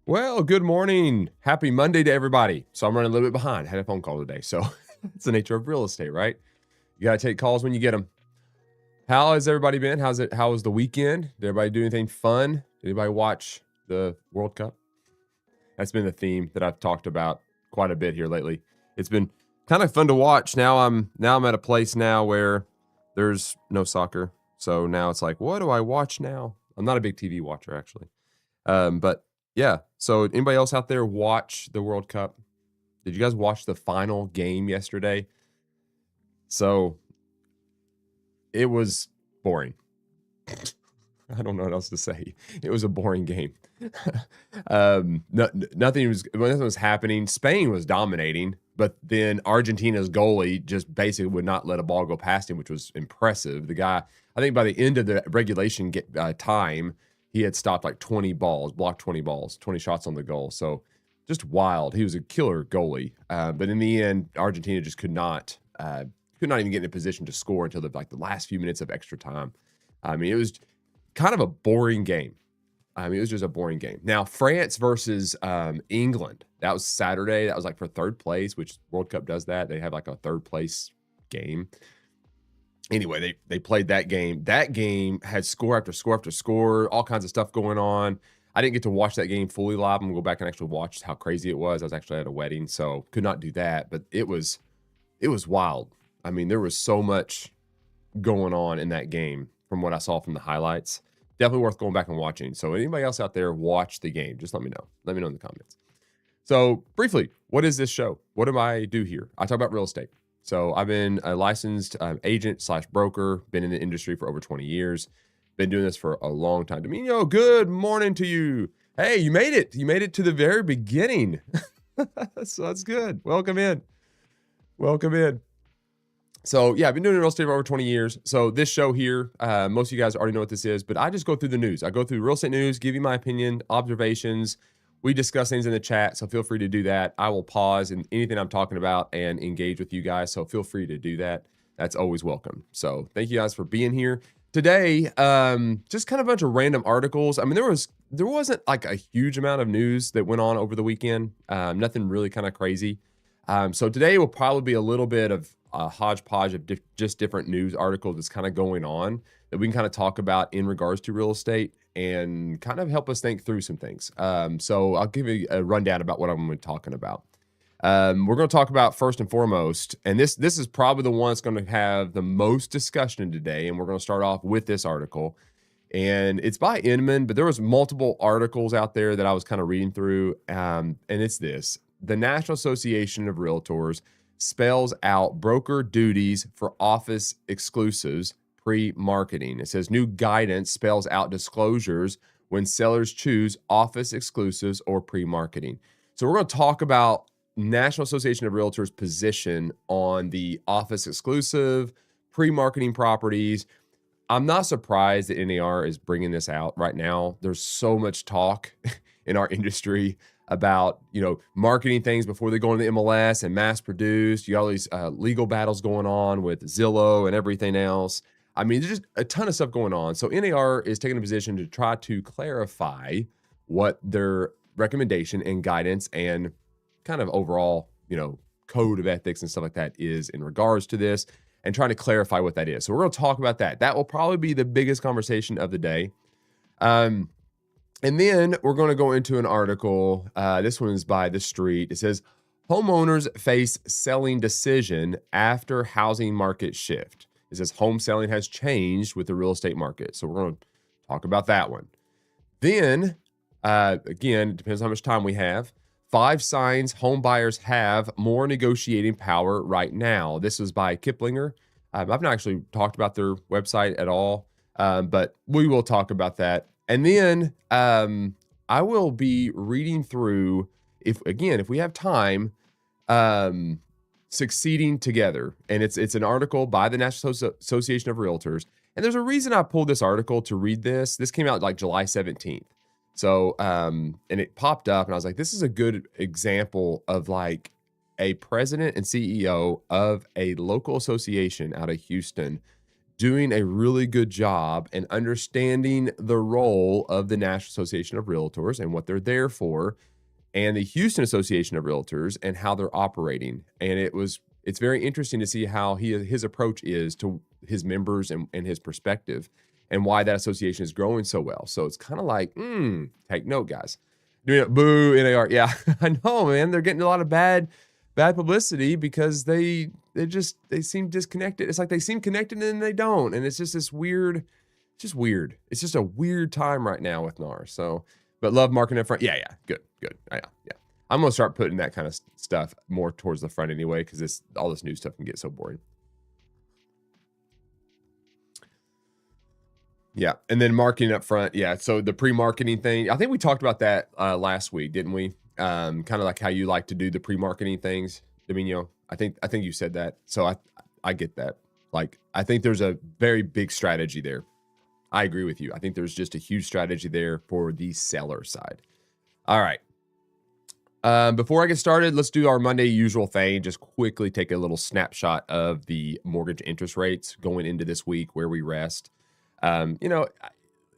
Well, good morning. Happy Monday to everybody. So I'm running a little bit behind. I had a phone call today. So it's the nature of real estate, right? You got to take calls when you get them. How has everybody been? How was the weekend? Did everybody do anything fun? Did anybody watch the World Cup? That's been the theme that I've talked about quite a bit here lately. It's been kind of fun to watch. Now I'm at a place now where there's no soccer. So now it's like, what do I watch now? I'm not a big TV watcher, actually. But yeah. So anybody else out there watch the World Cup? Did you guys watch the final game yesterday? So it was boring. I don't know what else to say. It was a boring game. Nothing was happening. Spain was dominating. But then Argentina's goalie just basically would not let a ball go past him, which was impressive. The guy, I think by the end of the regulation time, he had stopped like 20 balls, blocked 20 balls, 20 shots on the goal. So just wild. He was a killer goalie. But in the end, Argentina just could not even get in a position to score until the last few minutes of extra time. I mean, it was kind of a boring game. I mean, it was just a boring game. Now, France versus England. That was Saturday. That was like for third place, which World Cup does that. They have like a third place game. Anyway, they played that game. That game had score after score after score, all kinds of stuff going on. I didn't get to watch that game fully live. I'm going to go back and actually watch how crazy it was. I was actually at a wedding, so could not do that. But it was wild. I mean, there was so much going on in that game from what I saw from the highlights. Definitely worth going back and watching. So anybody else out there watch the game, just let me know. Let me know in the comments. So briefly, what is this show? What do I do here? I talk about real estate. So I've been a licensed agent / broker, been in the industry for over 20 years. Been doing this for a long time. Domino, good morning to you. Hey, you made it. You made it to the very beginning. So that's good. Welcome in. Welcome in. So yeah, I've been doing real estate for over 20 years. So this show here, most of you guys already know what this is, but I just go through the news. I go through real estate news, give you my opinion, observations. We discuss things in the chat, so feel free to do that. I will pause in anything I'm talking about and engage with you guys, so feel free to do that. That's always welcome. So thank you guys for being here. Today, just kind of a bunch of random articles. I mean, there wasn't like a huge amount of news that went on over the weekend. Nothing really kind of crazy. So today will probably be a little bit of a hodgepodge of just different news articles that's kind of going on that we can kind of talk about in regards to real estate and kind of help us think through some things. So I'll give you a rundown about what I'm going to be talking about. We're going to talk about first and foremost, and this is probably the one that's going to have the most discussion today. And we're going to start off with this article, and it's by Inman, but there was multiple articles out there that I was kind of reading through. And it's this: the National Association of Realtors spells out broker duties for office exclusives pre-marketing. It says new guidance spells out disclosures when sellers choose office exclusives or pre-marketing. So we're going to talk about National Association of Realtors position on the office exclusive pre-marketing properties. I'm not surprised that NAR is bringing this out right now. There's so much talk in our industry about, marketing things before they go into the MLS and mass produced. You got all these legal battles going on with Zillow and everything else. I mean, there's just a ton of stuff going on. So NAR is taking a position to try to clarify what their recommendation and guidance and kind of overall, code of ethics and stuff like that is in regards to this, and trying to clarify what that is. So we're going to talk about that. That will probably be the biggest conversation of the day. And then we're going to go into an article. This one is by The Street. It says, homeowners face selling decision after housing market shift. It says home selling has changed with the real estate market. So we're going to talk about that one. Then, again, it depends on how much time we have. 5 signs home buyers have more negotiating power right now. This was by Kiplinger. I've not actually talked about their website at all, but we will talk about that. And then I will be reading through, if we have time, Succeeding Together. And it's an article by the National Association of Realtors. And there's a reason I pulled this article to read this. This came out like July 17th. So, and it popped up and I was like, this is a good example of like a president and CEO of a local association out of Houston doing a really good job and understanding the role of the National Association of Realtors and what they're there for, and the Houston Association of Realtors and how they're operating. And it's very interesting to see how his approach is to his members and his perspective, and why that association is growing so well. So it's kind of like, take note, guys. Boo, NAR. Yeah, I know, man. They're getting a lot of bad publicity because they seem disconnected. It's like they seem connected and then they don't. And it's just this weird, it's just weird. It's just a weird time right now with NAR. So, but love marketing up front. Yeah, good. Yeah. I'm going to start putting that kind of stuff more towards the front anyway, because all this new stuff can get so boring. Yeah, and then marketing up front. Yeah, so the pre-marketing thing, I think we talked about that last week, didn't we? Kind of like how you like to do the pre-marketing things. I mean, I think you said that. So I get that. Like, I think there's a very big strategy there. I agree with you. I think there's just a huge strategy there for the seller side. All right. Before I get started, let's do our Monday usual thing. Just quickly take a little snapshot of the mortgage interest rates going into this week, where we rest.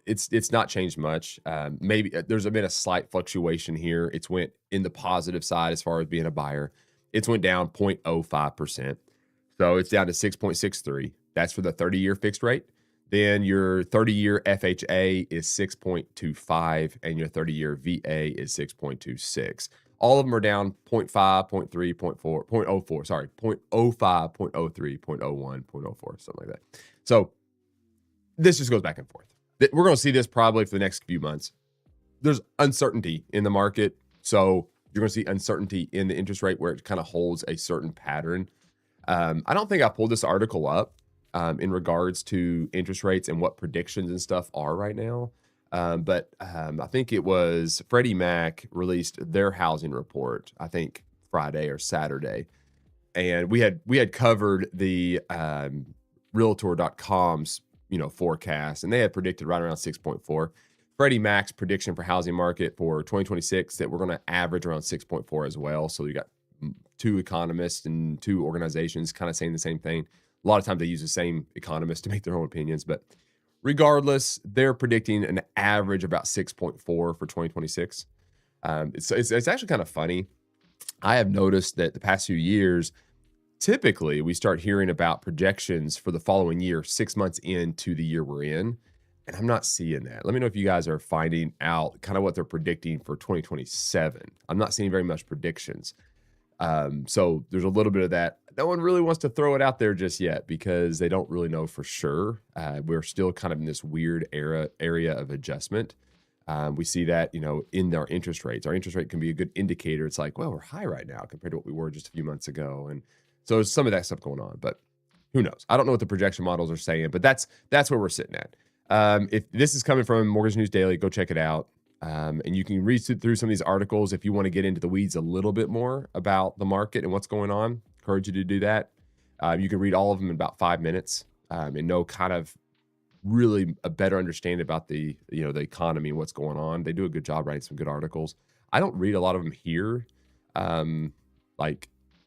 It's not changed much. Maybe there's been a slight fluctuation here. It's went in the positive side as far as being a buyer. It's went down 0.05%. So it's down to 6.63. That's for the 30-year fixed rate. Then your 30-year FHA is 6.25 and your 30-year VA is 6.26. All of them are down 0.5, 0.3, 0.4, 0.04, sorry, 0.05, 0.03, 0.01, 0.04, something like that. So this just goes back and forth. We're going to see this probably for the next few months. There's uncertainty in the market. So you're going to see uncertainty in the interest rate where it kind of holds a certain pattern. I don't think I pulled this article up in regards to interest rates and what predictions and stuff are right now. But I think it was Freddie Mac released their housing report, I think Friday or Saturday. And we had covered the realtor.com's forecast, and they had predicted right around 6.4. Freddie Mac's prediction for housing market for 2026 that we're going to average around 6.4 as well. So you got two economists and two organizations kind of saying the same thing. A lot of times they use the same economists to make their own opinions, but regardless, they're predicting an average about 6.4 for 2026. It's actually kind of funny. I have noticed that the past few years, typically we start hearing about projections for the following year 6 months into the year we're in, and I'm not seeing that. Let me know if you guys are finding out kind of what they're predicting for 2027. I'm not seeing very much predictions. So there's a little bit of that. No one really wants to throw it out there just yet because they don't really know for sure. We're still kind of in this weird area of adjustment. We see that, in our interest rates. Our interest rate can be a good indicator. It's like, well, we're high right now compared to what we were just a few months ago. And so there's some of that stuff going on, but who knows? I don't know what the projection models are saying, but that's where we're sitting at. If this is coming from Mortgage News Daily, go check it out. And you can read through some of these articles if you want to get into the weeds a little bit more about the market and what's going on. Encourage you to do that. You can read all of them in about 5 minutes and know kind of really a better understanding about the economy and what's going on. They do a good job writing some good articles. I don't read a lot of them here.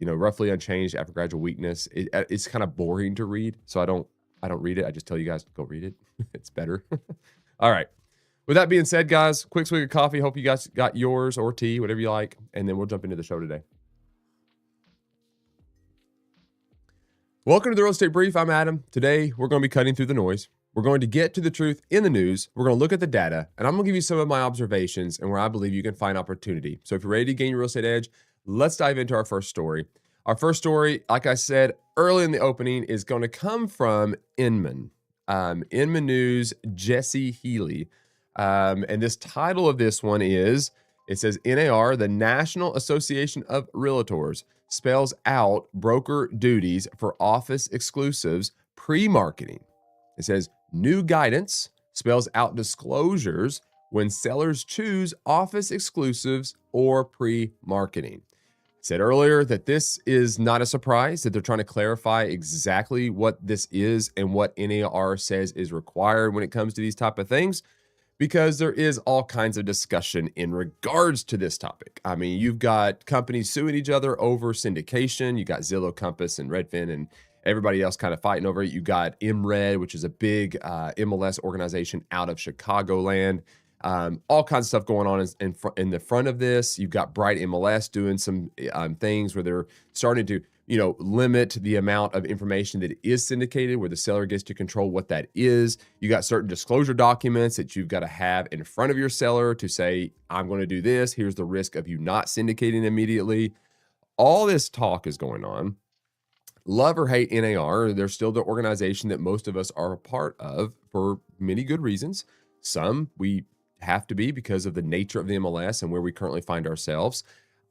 Roughly Unchanged, After Gradual Weakness. It's kind of boring to read, so I don't read it. I just tell you guys to go read it. It's better. All right. With that being said, guys, quick swig of coffee. Hope you guys got yours or tea, whatever you like, and then we'll jump into the show today. Welcome to the Real Estate Brief. I'm Adam. Today, we're going to be cutting through the noise. We're going to get to the truth in the news. We're going to look at the data, and I'm going to give you some of my observations and where I believe you can find opportunity. So if you're ready to gain your real estate edge, let's dive into our first story. Our first story, like I said early in the opening, is going to come from Inman. Inman News, Jesse Healy. And this title of this one is, it says, NAR, the National Association of Realtors, spells out broker duties for office exclusives pre-marketing. It says, new guidance spells out disclosures when sellers choose office exclusives or pre-marketing. Said earlier that this is not a surprise, that they're trying to clarify exactly what this is and what NAR says is required when it comes to these type of things, because there is all kinds of discussion in regards to this topic. I mean, you've got companies suing each other over syndication. You got Zillow, Compass, and Redfin, and everybody else kind of fighting over it. You got MRED, which is a big MLS organization out of Chicagoland. All kinds of stuff going on in the front of this. You've got Bright MLS doing some things where they're starting to limit the amount of information that is syndicated, where the seller gets to control what that is. You got certain disclosure documents that you've got to have in front of your seller to say, I'm going to do this. Here's the risk of you not syndicating immediately. All this talk is going on. Love or hate NAR, they're still the organization that most of us are a part of for many good reasons. Some we have to be because of the nature of the MLS and where we currently find ourselves.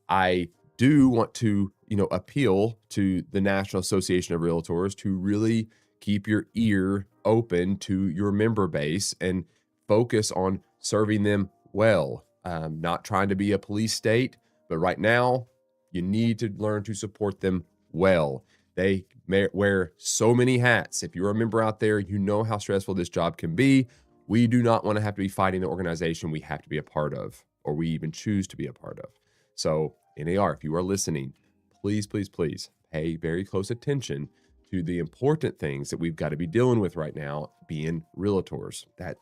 I do want to, appeal to the National Association of Realtors to really keep your ear open to your member base and focus on serving them well. Not trying to be a police state, but right now, You need to learn to support them well. They wear so many hats. If you're a member out there, you know how stressful this job can be. We do not want to have to be fighting the organization we have to be a part of, or we even choose to be a part of. So NAR, if you are listening, please, please, please pay very close attention to the important things that we've got to be dealing with right now, being realtors. That's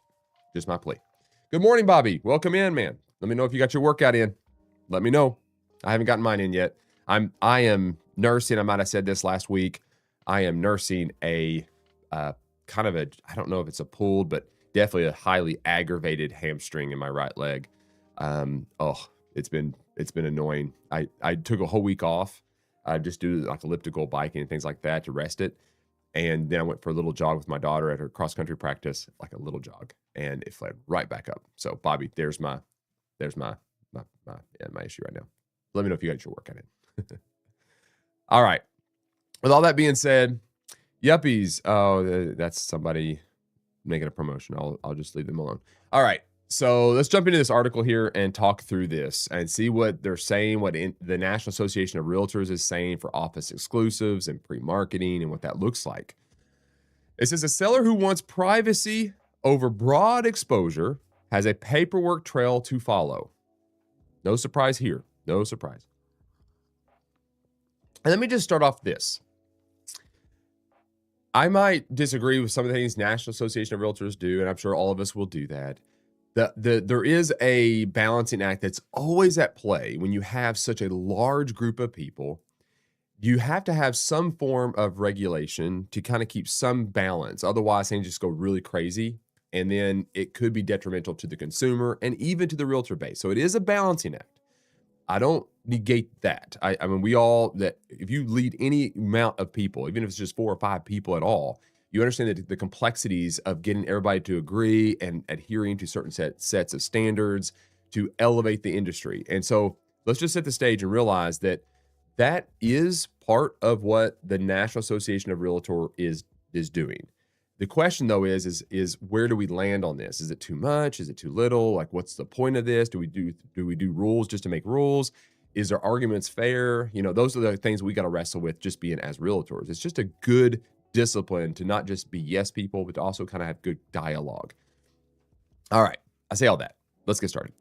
just my plea. Good morning, Bobby. Welcome in, man. Let me know if you got your workout in. Let me know. I haven't gotten mine in yet. I am nursing. I might have said this last week. I am nursing a kind of a, I don't know if it's a pulled, but definitely a highly aggravated hamstring in my right leg. It's been annoying. I took a whole week off. I just do like elliptical biking and things like that to rest it. And then I went for a little jog with my daughter at her cross country practice, like a little jog, and it flared right back up. So Bobby, there's my issue right now. Let me know if you got your workout in. All right. With all that being said, yuppies. Oh, that's somebody making a promotion. I'll just leave them alone. All right. So let's jump into this article here and talk through this and see what they're saying, what the National Association of Realtors is saying for office exclusives and pre-marketing and what that looks like. It says a seller who wants privacy over broad exposure has a paperwork trail to follow. No surprise here. No surprise. And let me just start off this. I might disagree with some of the things National Association of Realtors do, and I'm sure all of us will do that. There is a balancing act that's always at play when you have such a large group of people. You have to have some form of regulation to kind of keep some balance. Otherwise, things just go really crazy, and then it could be detrimental to the consumer and even to the realtor base. So it is a balancing act. I don't negate that. I mean, that if you lead any amount of people, even if it's just 4 or 5 people at all, you understand the complexities of getting everybody to agree and adhering to certain sets of standards to elevate the industry. And so let's just set the stage and realize that is part of what the National Association of Realtors is doing. The question though is where do we land on this? Is it too much? Is it too little? Like, what's the point of this? Do we do rules just to make rules? Is there arguments fair? You know, those are the things we got to wrestle with just being as realtors. It's just a good discipline to not just be yes people, but to also kind of have good dialogue. All right. I say all that. Let's get started.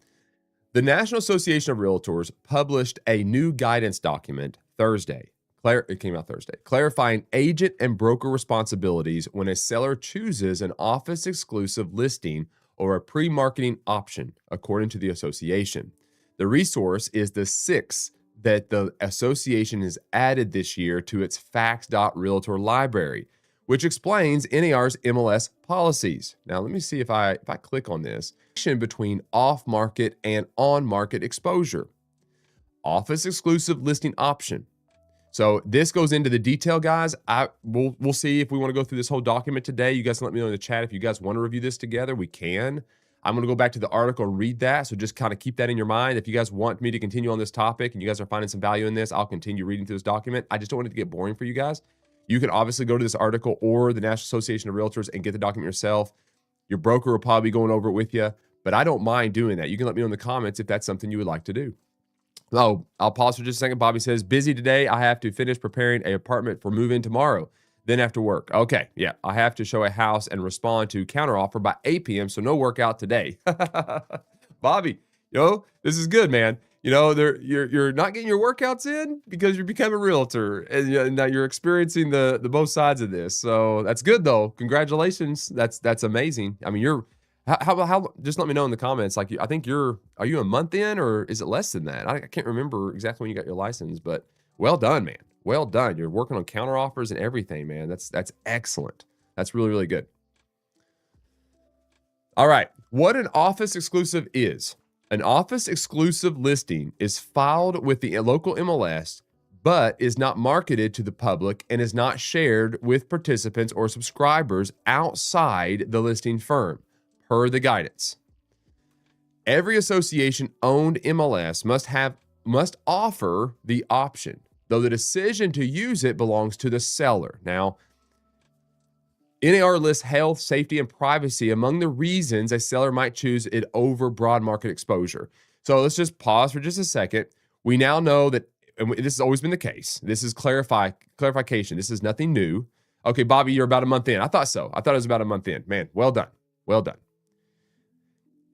The National Association of Realtors published a new guidance document Thursday. It came out Thursday, clarifying agent and broker responsibilities when a seller chooses an office exclusive listing or a pre-marketing option, according to the association. The resource is the 6th that the association has added this year to its Facts.Realtor library, which explains NAR's MLS policies. Now, let me see if I click on this, between off-market and on-market exposure. Office exclusive listing option. So this goes into the detail, guys. We'll see if we want to go through this whole document today. You guys can let me know in the chat if you guys want to review this together. We can. I'm going to go back to the article and read that. So just kind of keep that in your mind. If you guys want me to continue on this topic and you guys are finding some value in this, I'll continue reading through this document. I just don't want it to get boring for you guys. You can obviously go to this article or the National Association of Realtors and get the document yourself. Your broker will probably be going over it with you, but I don't mind doing that. You can let me know in the comments if that's something you would like to do. Oh, I'll pause for just a second. Bobby says, busy today. I have to finish preparing an apartment for move-in tomorrow. Then after work. Okay, yeah. I have to show a house and respond to counteroffer by 8 p.m., so no workout today. Bobby, this is good, man. You're not getting your workouts in because you become a realtor, and now you're experiencing the both sides of this. So that's good, though. Congratulations. That's amazing. I mean, how just let me know in the comments. Like, I think are you a month in, or is it less than that? I can't remember exactly when you got your license, but well done, man. Well done. You're working on counter offers and everything, man. That's excellent. That's really, really good. All right. What an office exclusive is. An office exclusive listing is filed with the local MLS, but is not marketed to the public and is not shared with participants or subscribers outside the listing firm, per the guidance. Every association-owned MLS must offer the option, though the decision to use it belongs to the seller. Now, NAR lists health, safety, and privacy among the reasons a seller might choose it over broad market exposure. So let's just pause for just a second. We now know that this has always been the case. This is clarification. This is nothing new. Okay, Bobby, you're about a month in. I thought so. I thought it was about a month in. Man, well done. Well done.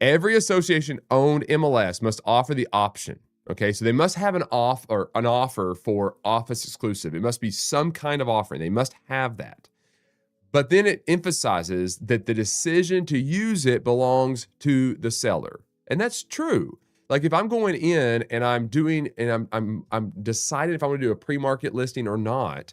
Every association-owned MLS must offer the option. Okay, so they must have an offer for office exclusive. It must be some kind of offering. They must have that. But then it emphasizes that the decision to use it belongs to the seller. And that's true. Like if I'm going in and I'm deciding if I want to do a pre-market listing or not,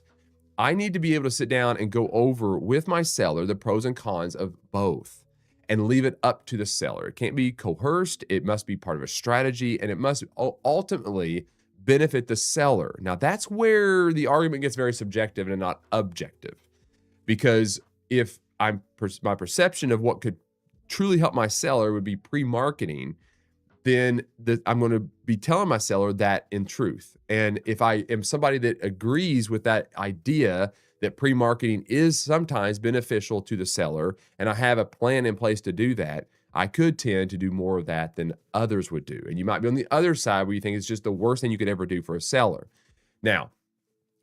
I need to be able to sit down and go over with my seller the pros and cons of both and leave it up to the seller. It can't be coerced. It must be part of a strategy, and it must ultimately benefit the seller. Now, that's where the argument gets very subjective and not objective. Because if my perception of what could truly help my seller would be pre-marketing, then I'm going to be telling my seller that in truth. And if I am somebody that agrees with that idea that pre-marketing is sometimes beneficial to the seller, and I have a plan in place to do that, I could tend to do more of that than others would do. And you might be on the other side where you think it's just the worst thing you could ever do for a seller. Now,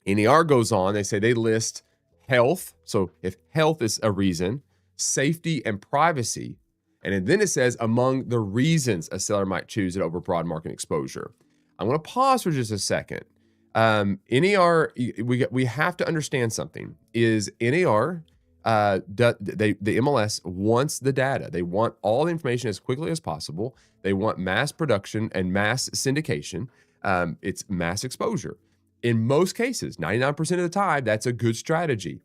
NAR goes on, they say they list health. So if health is a reason, safety and privacy. And then it says among the reasons a seller might choose it over broad market exposure. I'm going to pause for just a second. NAR, we have to understand something. Is NAR, the MLS wants the data. They want all the information as quickly as possible. They want mass production and mass syndication. It's mass exposure. In most cases, 99% of the time, that's a good strategy.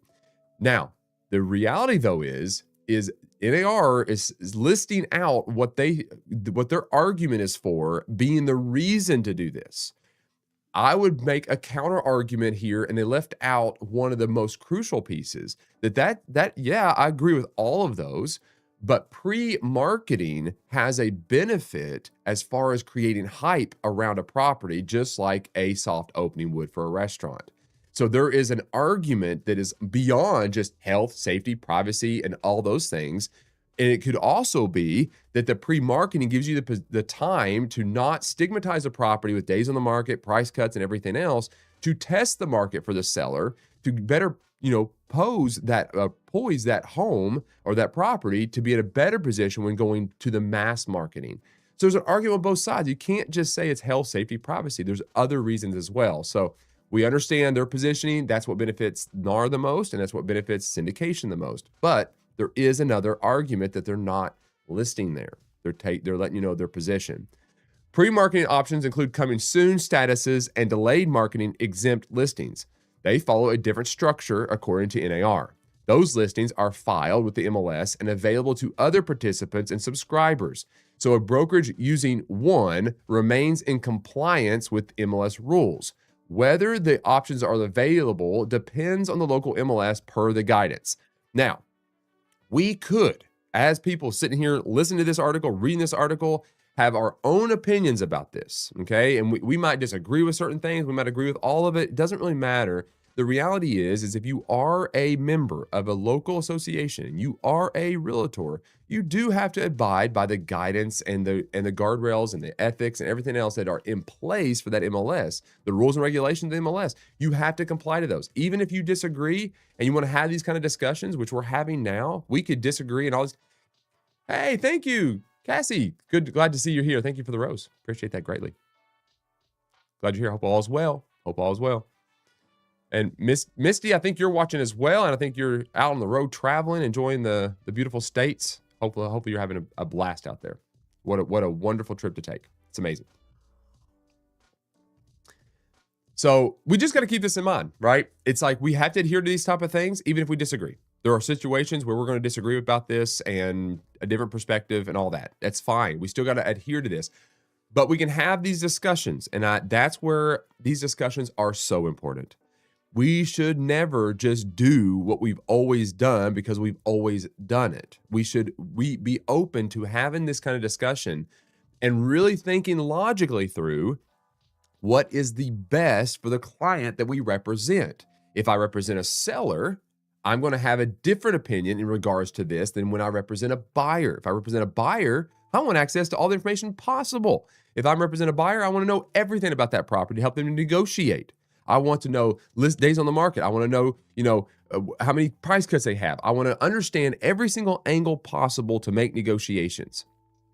Now, the reality though is NAR is listing out what their argument is for being the reason to do this. I would make a counter argument here, and they left out one of the most crucial pieces that yeah, I agree with all of those, but pre-marketing has a benefit as far as creating hype around a property, just like a soft opening would for a restaurant. So there is an argument that is beyond just health, safety, privacy, and all those things. And it could also be that the pre-marketing gives you the time to not stigmatize a property with days on the market, price cuts, and everything else, to test the market for the seller, to better, poise that home or that property to be in a better position when going to the mass marketing. So there's an argument on both sides. You can't just say it's health, safety, privacy. There's other reasons as well. So we understand their positioning. That's what benefits NAR the most, and that's what benefits syndication the most. But there is another argument that they're not listing there. They're letting you know their position. Pre-marketing options include coming soon statuses and delayed marketing exempt listings. They follow a different structure according to NAR. Those listings are filed with the MLS and available to other participants and subscribers. So a brokerage using one remains in compliance with MLS rules. Whether the options are available depends on the local MLS per the guidance. Now, we could, as people sitting here listening to this article, reading this article, have our own opinions about this, okay? And we might disagree with certain things. We might agree with all of it. It doesn't really matter. The reality is if you are a member of a local association, you are a realtor, you do have to abide by the guidance and the guardrails and the ethics and everything else that are in place for that MLS, the rules and regulations of the MLS. You have to comply to those. Even if you disagree and you want to have these kind of discussions, which we're having now, we could disagree and all this. Hey, thank you, Cassie. Glad to see you here. Thank you for the rose. Appreciate that greatly. Glad you're here. Hope all is well. And Misty, I think you're watching as well, and I think you're out on the road traveling, enjoying the beautiful states. Hopefully you're having a blast out there. What a wonderful trip to take. It's amazing. So we just got to keep this in mind, right? It's like we have to adhere to these type of things, even if we disagree. There are situations where we're going to disagree about this and a different perspective and all that. That's fine. We still got to adhere to this. But we can have these discussions, and that's where these discussions are so important. We should never just do what we've always done because we've always done it. We be open to having this kind of discussion and really thinking logically through what is the best for the client that we represent. If I represent a seller, I'm going to have a different opinion in regards to this than when I represent a buyer. If I represent a buyer, I want access to all the information possible. If I'm representing a buyer, I want to know everything about that property to help them negotiate. I want to know list days on the market. I want to know, how many price cuts they have. I want to understand every single angle possible to make negotiations.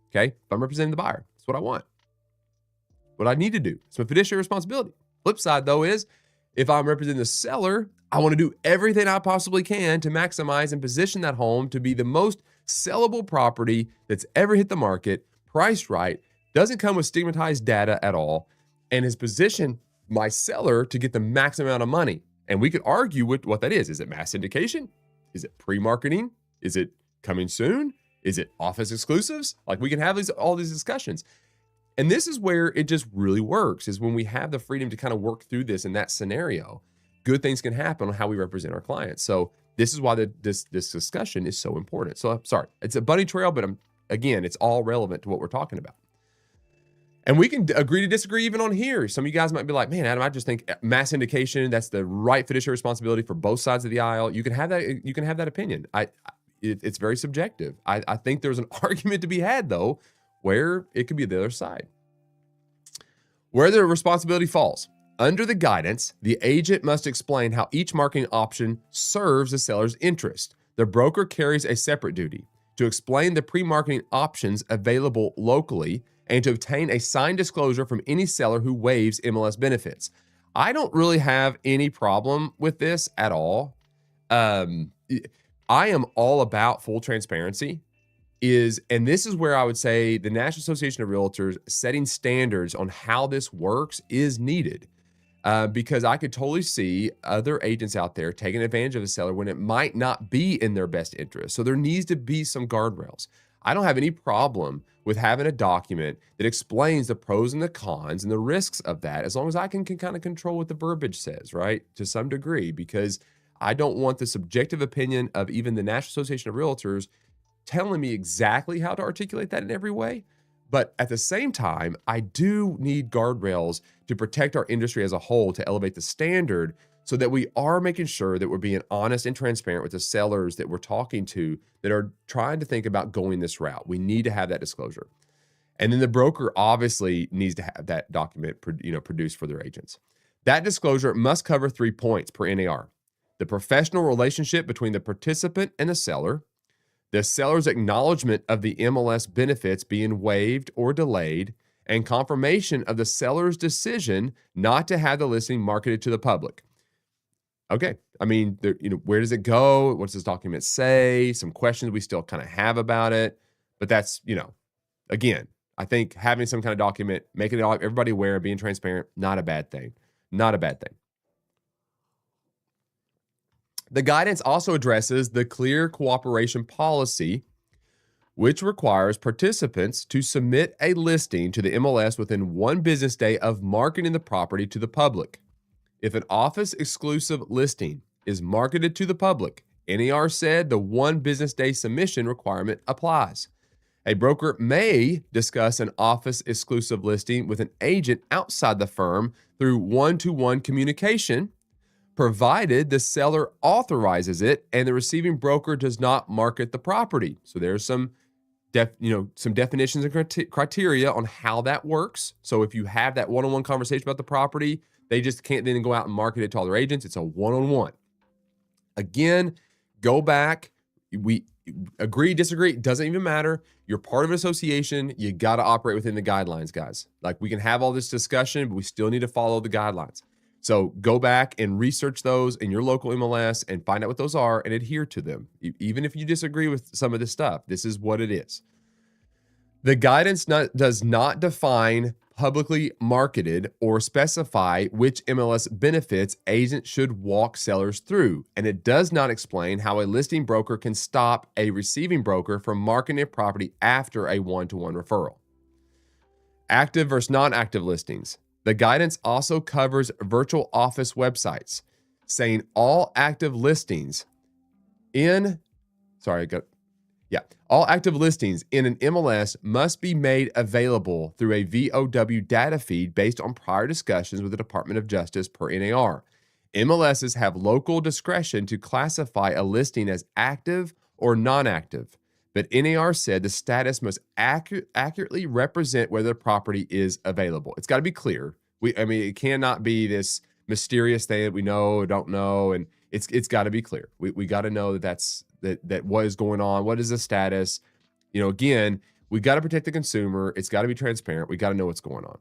Okay? If I'm representing the buyer, that's what I want. What I need to do. It's my fiduciary responsibility. Flip side, though, is if I'm representing the seller, I want to do everything I possibly can to maximize and position that home to be the most sellable property that's ever hit the market, priced right, doesn't come with stigmatized data at all, and has positioned my seller to get the maximum amount of money. And we could argue with what that is. Is it mass syndication? Is it pre-marketing? Is it coming soon? Is it office exclusives? Like, we can have all these discussions. And this is where it just really works, is when we have the freedom to kind of work through this in that scenario, good things can happen on how we represent our clients. So this is why this discussion is so important. So I'm sorry, it's a bunny trail, but again, it's all relevant to what we're talking about. And we can agree to disagree even on here. Some of you guys might be like, man, Adam, I just think mass syndication, that's the right fiduciary responsibility for both sides of the aisle. You can have that. You can have that opinion. It's very subjective. I think there's an argument to be had, though, where it could be the other side. Where the responsibility falls. Under the guidance, the agent must explain how each marketing option serves the seller's interest. The broker carries a separate duty to explain the pre-marketing options available locally and to obtain a signed disclosure from any seller who waives MLS benefits. I don't really have any problem with this at all. I am all about full transparency. And this is where I would say the National Association of Realtors setting standards on how this works is needed. Because I could totally see other agents out there taking advantage of a seller when it might not be in their best interest. So there needs to be some guardrails. I don't have any problem with having a document that explains the pros and the cons and the risks of that, as long as I can kind of control what the verbiage says, right? To some degree, because I don't want the subjective opinion of even the National Association of Realtors telling me exactly how to articulate that in every way. But at the same time, I do need guardrails to protect our industry as a whole, to elevate the standard so that we are making sure that we're being honest and transparent with the sellers that we're talking to that are trying to think about going this route. We need to have that disclosure. And then the broker obviously needs to have that document produced for their agents. That disclosure must cover 3 points per NAR. The professional relationship between the participant and the seller's acknowledgement of the MLS benefits being waived or delayed, and confirmation of the seller's decision not to have the listing marketed to the public. Okay, I mean, where does it go? What does this document say? Some questions we still kind of have about it, but that's, again, I think having some kind of document, making everybody aware, being transparent, not a bad thing. Not a bad thing. The guidance also addresses the clear cooperation policy, which requires participants to submit a listing to the MLS within 1 business day of marketing the property to the public. If an office exclusive listing is marketed to the public, NAR said the 1 business day submission requirement applies. A broker may discuss an office exclusive listing with an agent outside the firm through one-to-one communication, provided the seller authorizes it and the receiving broker does not market the property. So there's some definitions and criteria on how that works. So if you have that one-on-one conversation about the property, they just can't then go out and market it to all their agents. It's a one-on-one. Again, go back. We agree, disagree, it doesn't even matter. You're part of an association. You got to operate within the guidelines, guys. Like, we can have all this discussion, but we still need to follow the guidelines. So go back and research those in your local MLS and find out what those are and adhere to them. Even if you disagree with some of this stuff, this is what it is. The guidance does not define publicly marketed or specify which MLS benefits agents should walk sellers through, and it does not explain how a listing broker can stop a receiving broker from marketing a property after a one-to-one referral. Active versus non-active listings. The guidance also covers virtual office websites, saying all active listings all active listings in an MLS must be made available through a VOW data feed based on prior discussions with the Department of Justice per NAR. MLSs have local discretion to classify a listing as active or non-active but NAR said the status must accurately represent whether the property is available. It's got to be clear. It cannot be this mysterious thing that we know or don't know, and it's got to be clear. We got to know that what is going on, what is the status. Again, we got to protect the consumer. It's got to be transparent. We got to know what's going on.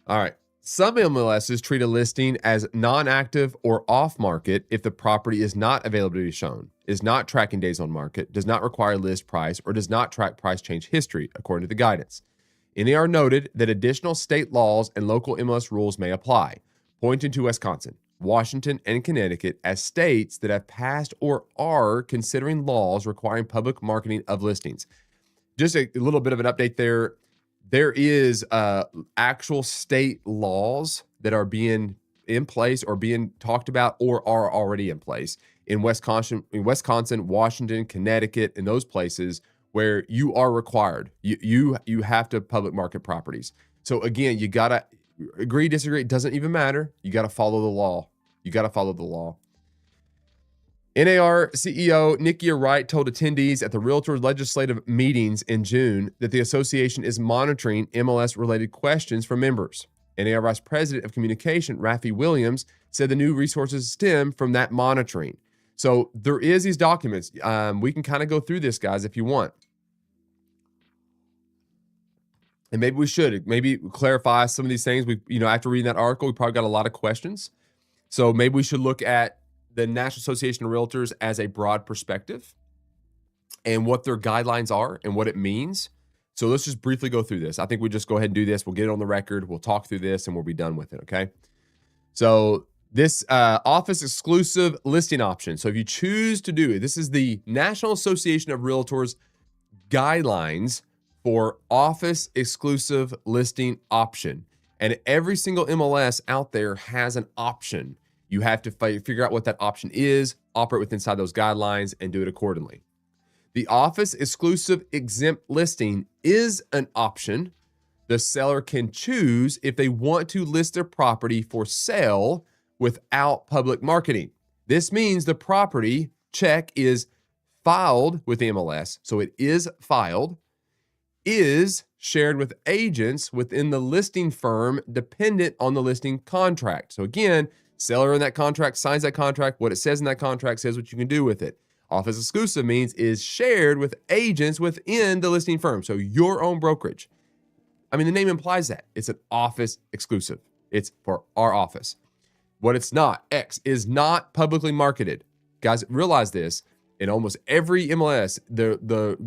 All right. Some MLSs treat a listing as non-active or off-market if the property is not available to be shown, is not tracking days on market, does not require list price, or does not track price change history, according to the guidance. NAR noted that additional state laws and local MLS rules may apply, pointing to Wisconsin, Washington, and Connecticut as states that have passed or are considering laws requiring public marketing of listings. Just a little bit of an update there. There is actual state laws that are being in place or being talked about or are already in place in Wisconsin, Washington, Connecticut, and those places where you are required. You have to public market properties. So again, you gotta agree, disagree. It doesn't even matter. You gotta follow the law. NAR CEO Nikia Wright told attendees at the Realtor legislative meetings in June that the association is monitoring MLS-related questions from members. NAR Vice President of Communication, Rafi Williams, said the new resources stem from that monitoring. So there is these documents. We can kind of go through this, guys, if you want. And maybe we should clarify some of these things. After reading that article, we probably got a lot of questions. So maybe we should look at the National Association of Realtors as a broad perspective and what their guidelines are and what it means. So let's just briefly go through this. I think we just go ahead and do this. We'll get it on the record. We'll talk through this and we'll be done with it. Okay. So this office exclusive listing option. So if you choose to do it, this is the National Association of Realtors guidelines for office exclusive listing option. And every single MLS out there has an option. You have to figure out what that option is, operate within inside those guidelines, and do it accordingly. The office exclusive exempt listing is an option the seller can choose if they want to list their property for sale without public marketing. This means the property check is filed with the MLS, so it is filed, is shared with agents within the listing firm dependent on the listing contract. So again, seller in that contract signs that contract. What it says in that contract says what you can do with it. Office exclusive means is shared with agents within the listing firm. So your own brokerage. The name implies that. It's an office exclusive. It's for our office. What it's not, X, is not publicly marketed. Guys, realize this. In almost every MLS, the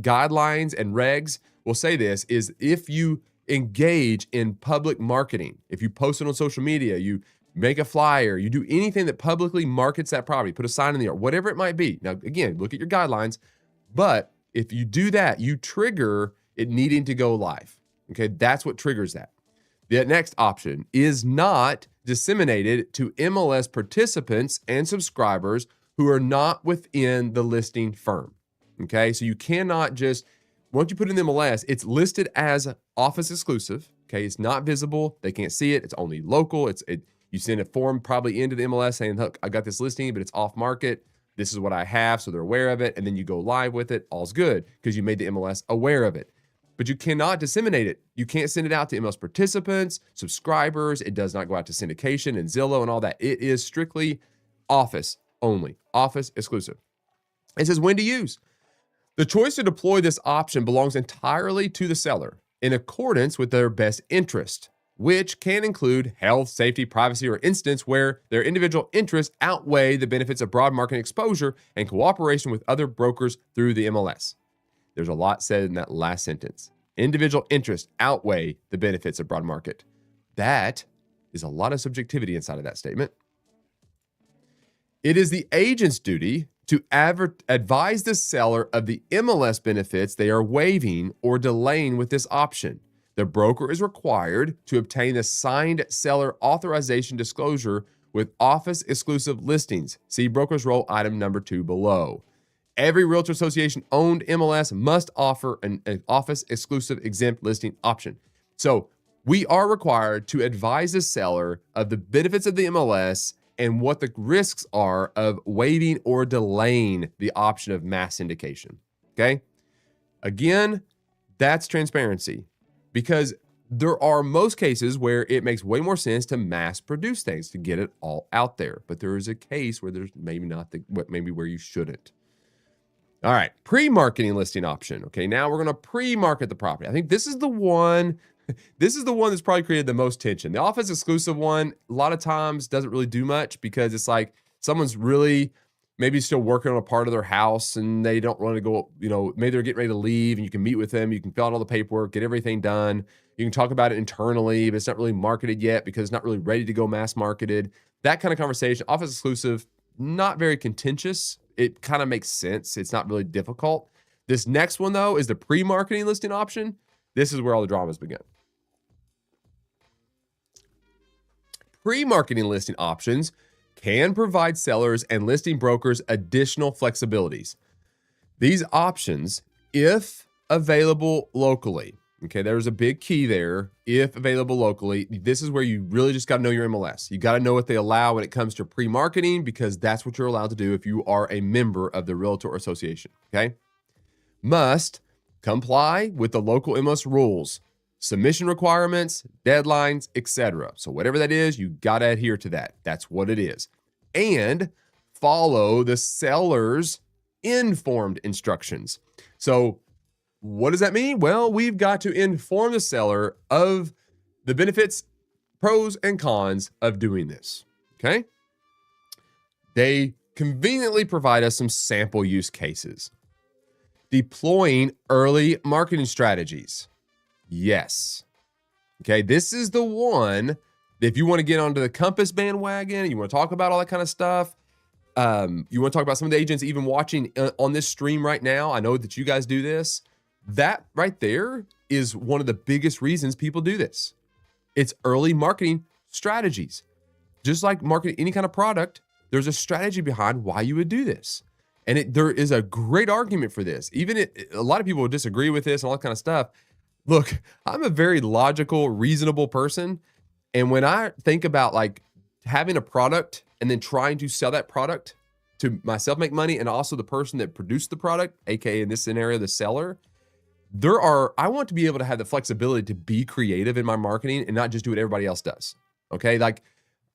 guidelines and regs will say this, is if you engage in public marketing, if you post it on social media, you make a flyer, you do anything that publicly markets that property, put a sign in the yard, whatever it might be. Now, again, look at your guidelines, but if you do that, you trigger it needing to go live. Okay, that's what triggers that. The next option is not disseminated to MLS participants and subscribers who are not within the listing firm. Okay, so you cannot just, once you put in the MLS, it's listed as office exclusive. Okay, it's not visible. They can't see it. It's only local. You send a form probably into the MLS saying, look, I got this listing, but it's off market. This is what I have, so they're aware of it. And then you go live with it. All's good because you made the MLS aware of it. But you cannot disseminate it. You can't send it out to MLS participants, subscribers. It does not go out to syndication and Zillow and all that. It is strictly office only, office exclusive. It says when to use. The choice to deploy this option belongs entirely to the seller in accordance with their best interest, which can include health, safety, privacy, or instance where their individual interests outweigh the benefits of broad market exposure and cooperation with other brokers through the MLS. There's a lot said in that last sentence. Individual interests outweigh the benefits of broad market. That is a lot of subjectivity inside of that statement. It is the agent's duty to advise the seller of the MLS benefits they are waiving or delaying with this option. The broker is required to obtain the signed seller authorization disclosure with office exclusive listings. See broker's role item number 2 below. Every Realtor Association owned MLS must offer an office exclusive exempt listing option. So we are required to advise the seller of the benefits of the MLS and what the risks are of waiving or delaying the option of mass syndication. Okay? Again, that's transparency, because there are most cases where it makes way more sense to mass produce things to get it all out there. But there is a case where there's maybe not maybe where you shouldn't. All right, pre-marketing listing option. Okay, now we're going to pre-market the property. I think this is the one. This is the one that's probably created the most tension. The office exclusive one, a lot of times doesn't really do much because it's like someone's really maybe still working on a part of their house and they don't want to go, maybe they're getting ready to leave, and you can meet with them. You can fill out all the paperwork, get everything done. You can talk about it internally, but it's not really marketed yet because it's not really ready to go mass marketed. That kind of conversation, office exclusive, not very contentious. It kind of makes sense. It's not really difficult. This next one, though, is the pre-marketing listing option. This is where all the dramas begin. Pre-marketing listing options can provide sellers and listing brokers additional flexibilities. These options, if available locally, okay, there's a big key there. If available locally, this is where you really just got to know your MLS. You got to know what they allow when it comes to pre-marketing, because that's what you're allowed to do if you are a member of the Realtor Association, okay? Must comply with the local MLS rules, submission requirements, deadlines, etc. So whatever that is, you got to adhere to that. That's what it is. And follow the seller's informed instructions. So what does that mean? Well, we've got to inform the seller of the benefits, pros, and cons of doing this, okay? They conveniently provide us some sample use cases. Deploying early marketing strategies. Yes. Okay, this is the one that if you want to get onto the Compass bandwagon, you want to talk about all that kind of stuff, you want to talk about some of the agents even watching on this stream right now. I know that you guys do this. That right there is one of the biggest reasons people do this. It's early marketing strategies. Just like marketing any kind of product, there's a strategy behind why you would do this. And there is a great argument for this. Even a lot of people would disagree with this and all that kind of stuff. Look, I'm a very logical, reasonable person. And when I think about like having a product and then trying to sell that product to myself, make money, and also the person that produced the product, AKA in this scenario, the seller, I want to be able to have the flexibility to be creative in my marketing and not just do what everybody else does. Okay. Like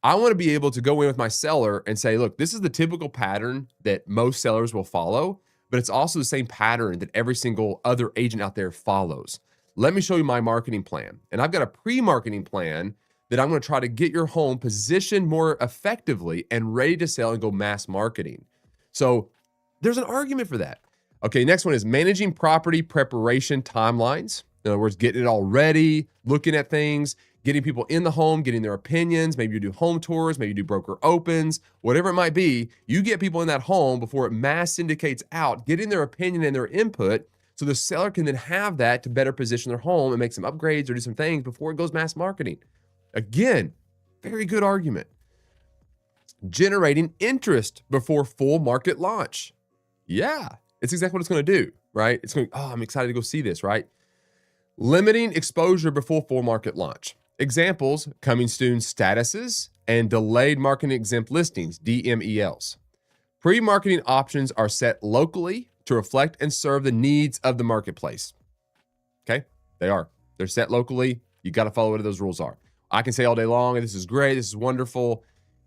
I want to be able to go in with my seller and say, look, this is the typical pattern that most sellers will follow, but it's also the same pattern that every single other agent out there follows. Let me show you my marketing plan. And I've got a pre-marketing plan that I'm going to try to get your home positioned more effectively and ready to sell and go mass marketing. So there's an argument for that. Okay, next one is managing property preparation timelines. In other words, getting it all ready, looking at things, getting people in the home, getting their opinions. Maybe you do home tours, maybe you do broker opens, whatever it might be. You get people in that home before it mass syndicates out, getting their opinion and their input so the seller can then have that to better position their home and make some upgrades or do some things before it goes mass marketing. Again, very good argument. Generating interest before full market launch. Yeah, it's exactly what it's going to do, right? It's going, oh, I'm excited to go see this, right? Limiting exposure before full market launch. Examples, coming soon statuses and delayed marketing exempt listings, DMELs. Pre-marketing options are set locally to reflect and serve the needs of the marketplace. Okay, they are. They're set locally. You got to follow what those rules are. I can say all day long, this is great, this is wonderful.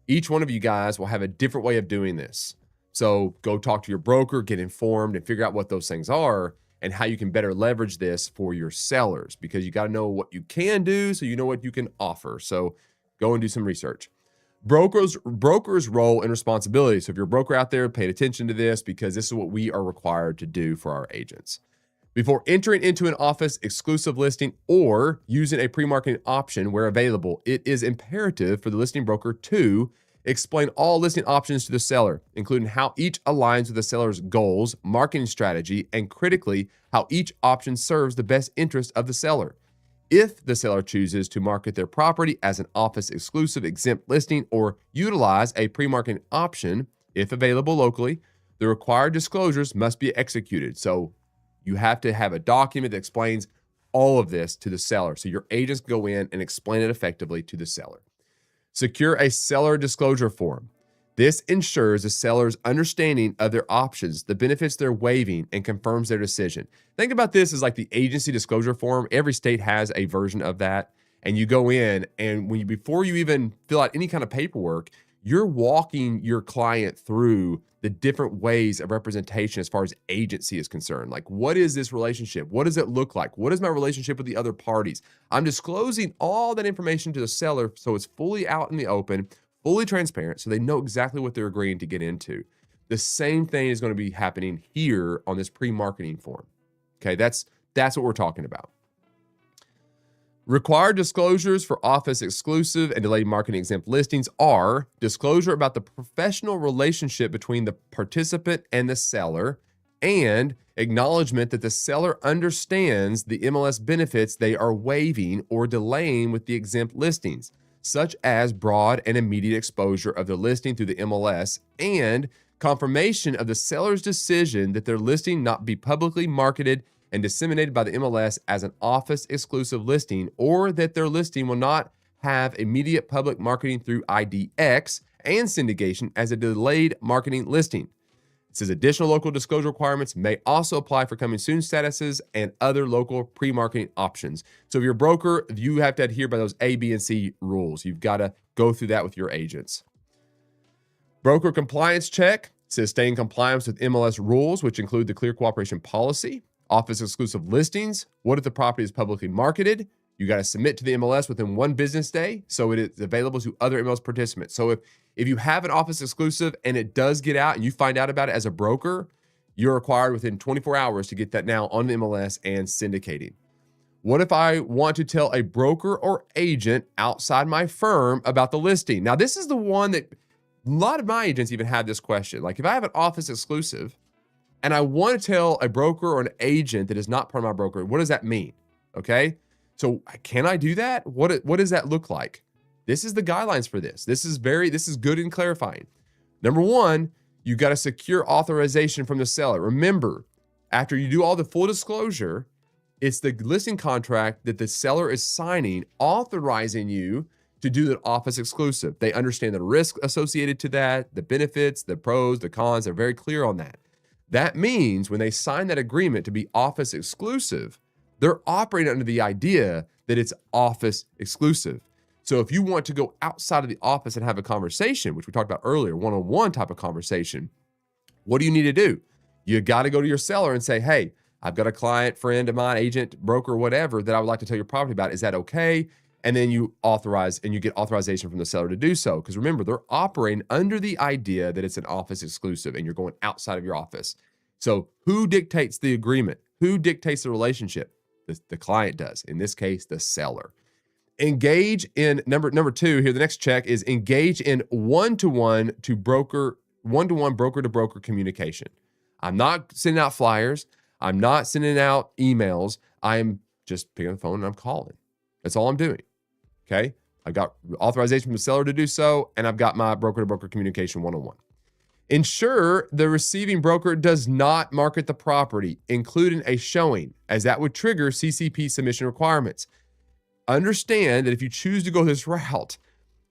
Each one of you guys will have a different way of doing this. So go talk to your broker, get informed, and figure out what those things are and how you can better leverage this for your sellers, because you got to know what you can do so you know what you can offer. So go and do some research. Broker's role and responsibility. So if you're a broker out there, pay attention to this, because this is what we are required to do for our agents. Before entering into an office exclusive listing or using a pre-marketing option where available, it is imperative for the listing broker to explain all listing options to the seller, including how each aligns with the seller's goals, marketing strategy, and critically, how each option serves the best interest of the seller. If the seller chooses to market their property as an office exclusive exempt listing or utilize a pre-marketing option, if available locally, the required disclosures must be executed. So you have to have a document that explains all of this to the seller, so your agents go in and explain it effectively to the seller. Secure a seller disclosure form. This ensures the seller's understanding of their options, the benefits they're waiving, and confirms their decision. Think about this as like the agency disclosure form. Every state has a version of that. And you go in, and before you even fill out any kind of paperwork, you're walking your client through the different ways of representation as far as agency is concerned. Like, what is this relationship? What does it look like? What is my relationship with the other parties? I'm disclosing all that information to the seller so it's fully out in the open, fully transparent, so they know exactly what they're agreeing to get into. The same thing is going to be happening here on this pre-marketing form. Okay, that's what we're talking about. Required disclosures for office exclusive and delayed marketing exempt listings are disclosure about the professional relationship between the participant and the seller, and acknowledgement that the seller understands the MLS benefits they are waiving or delaying with the exempt listings, such as broad and immediate exposure of the listing through the MLS, and confirmation of the seller's decision that their listing not be publicly marketed and disseminated by the MLS as an office exclusive listing, or that their listing will not have immediate public marketing through IDX and syndication as a delayed marketing listing. It says additional local disclosure requirements may also apply for coming soon statuses and other local pre-marketing options. So if you're a broker, you have to adhere by those A, B, and C rules. You've got to go through that with your agents. Broker compliance check says stay in compliance with MLS rules, which include the clear cooperation policy. Office exclusive listings. What if the property is publicly marketed? You got to submit to the MLS within 1 business day so it is available to other MLS participants. So if you have an office exclusive and it does get out and you find out about it as a broker, you're required within 24 hours to get that now on the MLS and syndicating. What if I want to tell a broker or agent outside my firm about the listing? Now, this is the one that a lot of my agents even have this question. Like, if I have an office exclusive and I want to tell a broker or an agent that is not part of my broker, what does that mean? Okay. So can I do that? What does that look like? This is the guidelines for this. This is good and clarifying. Number one, you got to secure authorization from the seller. Remember, after you do all the full disclosure, it's the listing contract that the seller is signing, authorizing you to do the office exclusive. They understand the risk associated to that, the benefits, the pros, the cons. They're very clear on that. That means when they sign that agreement to be office exclusive, they're operating under the idea that it's office exclusive. So if you want to go outside of the office and have a conversation, which we talked about earlier, one-on-one type of conversation, what do you need to do? You got to go to your seller and say, hey, I've got a client, friend of mine, agent, broker, whatever, that I would like to tell your property about. Is that okay? And then you authorize and you get authorization from the seller to do so. Because remember, they're operating under the idea that it's an office exclusive and you're going outside of your office. So who dictates the agreement? Who dictates the relationship? The client does. In this case, the seller. Engage in number two here. The next check is engage in one-to-one broker to broker communication. I'm not sending out flyers. I'm not sending out emails. I'm just picking up the phone and I'm calling. That's all I'm doing. Okay. I've got authorization from the seller to do so, and I've got my broker to broker communication one-on-one. Ensure the receiving broker does not market the property, including a showing, as that would trigger CCP submission requirements. Understand that if you choose to go this route,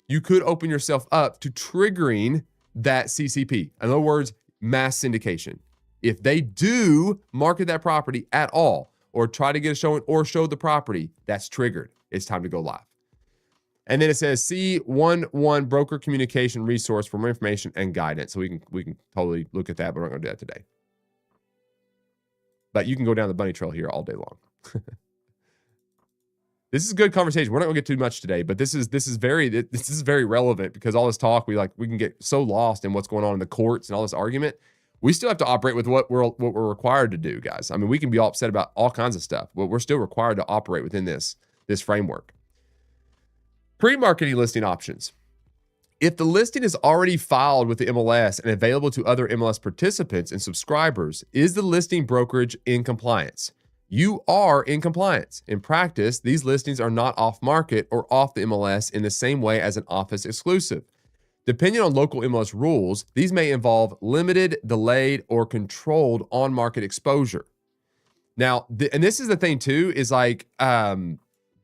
you could open yourself up to triggering that CCP. In other words, mass syndication. If they do market that property at all, or try to get a showing or show the property, that's triggered. It's time to go live. And then it says C11 broker communication resource for more information and guidance. So we can totally look at that, but we're not going to do that today. But you can go down the bunny trail here all day long. This is a good conversation. We're not going to get too much today, but this is very relevant because all this talk we can get so lost in what's going on in the courts and all this argument. We still have to operate with what we're required to do, guys. I mean, we can be all upset about all kinds of stuff, but we're still required to operate within this framework. Pre-marketing listing options. If the listing is already filed with the MLS and available to other MLS participants and subscribers, is the listing brokerage in compliance? You are in compliance. In practice, these listings are not off-market or off the MLS in the same way as an office exclusive. Depending on local MLS rules, these may involve limited, delayed, or controlled on-market exposure. Now, and this is the thing too, is like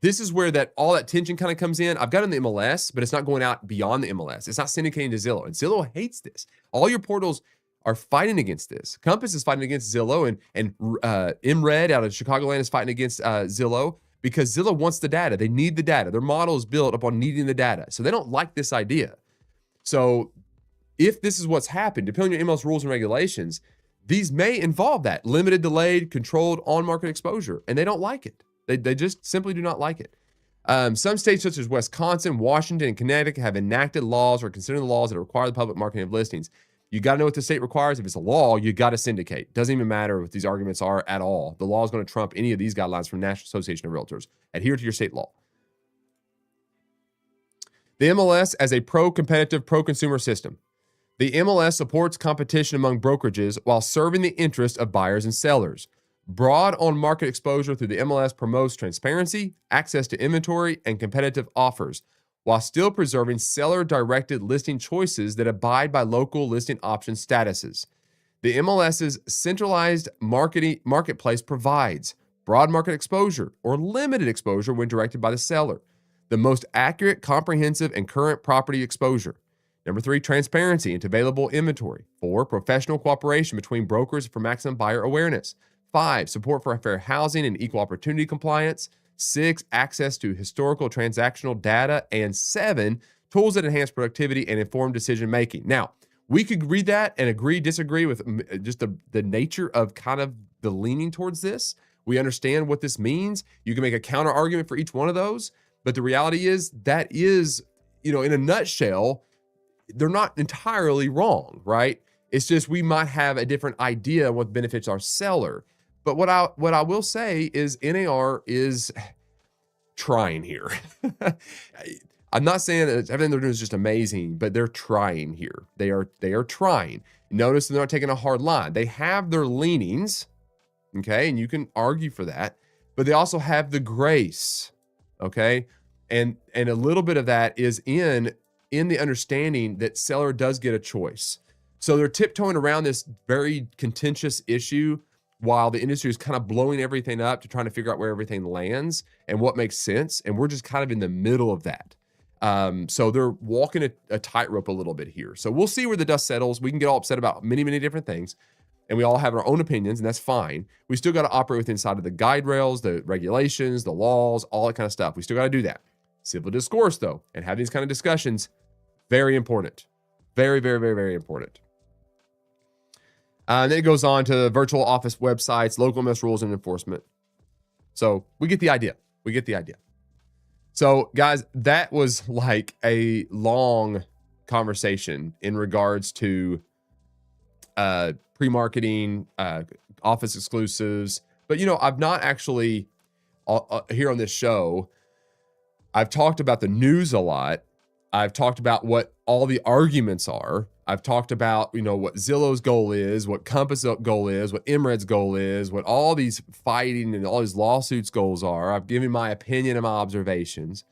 this is where all that tension kind of comes in. I've got it in the MLS, but it's not going out beyond the MLS. It's not syndicating to Zillow. And Zillow hates this. All your portals are fighting against this. Compass is fighting against Zillow, and MRED out of Chicagoland is fighting against Zillow because Zillow wants the data. They need the data. Their model is built upon needing the data. So they don't like this idea. So if this is what's happened, depending on your MLS rules and regulations, these may involve that limited, delayed, controlled on-market exposure, and they don't like it. They just simply do not like it. Some states such as Wisconsin, Washington, and Connecticut have enacted laws or considering the laws that require the public marketing of listings. You got to know what the state requires. If it's a law, you got to syndicate. Doesn't even matter what these arguments are at all. The law is going to trump any of these guidelines from National Association of Realtors. Adhere to your state law. The MLS as a pro-competitive, pro-consumer system. The MLS supports competition among brokerages while serving the interest of buyers and sellers. Broad on-market exposure through the MLS promotes transparency, access to inventory, and competitive offers, while still preserving seller-directed listing choices that abide by local listing option statuses. The MLS's centralized marketplace provides broad market exposure or limited exposure when directed by the seller, the most accurate, comprehensive, and current property exposure. Number 3, transparency into available inventory. 4, professional cooperation between brokers for maximum buyer awareness. 5, support for fair housing and equal opportunity compliance. 6, access to historical transactional data. And 7, tools that enhance productivity and informed decision-making. Now, we could read that and agree, disagree with just the nature of kind of the leaning towards this. We understand what this means. You can make a counter argument for each one of those. But the reality is that is, in a nutshell, they're not entirely wrong, right? It's just we might have a different idea of what benefits our seller. But what I will say is NAR is trying here. I'm not saying that everything they're doing is just amazing, but they're trying here. They are trying. Notice they're not taking a hard line. They have their leanings, okay, and you can argue for that, but they also have the grace, okay, and a little bit of that is in the understanding that seller does get a choice. So they're tiptoeing around this very contentious issue while the industry is kind of blowing everything up to trying to figure out where everything lands and what makes sense. And we're just kind of in the middle of that. So they're walking a tightrope a little bit here. So we'll see where the dust settles. We can get all upset about many, many different things. And we all have our own opinions, and that's fine. We still got to operate within inside of the guide rails, the regulations, the laws, all that kind of stuff. We still got to do that. Civil discourse, though, and have these kind of discussions, very important. Very, very, very, very important. And then it goes on to virtual office websites, local MS rules and enforcement. So we get the idea. So guys, that was like a long conversation in regards to pre-marketing, office exclusives. But I've not actually here on this show, I've talked about the news a lot. I've talked about what all the arguments are. I've talked about, what Zillow's goal is, what Compass' goal is, what MRED's goal is, what all these fighting and all these lawsuits goals are. I've given my opinion and my observations.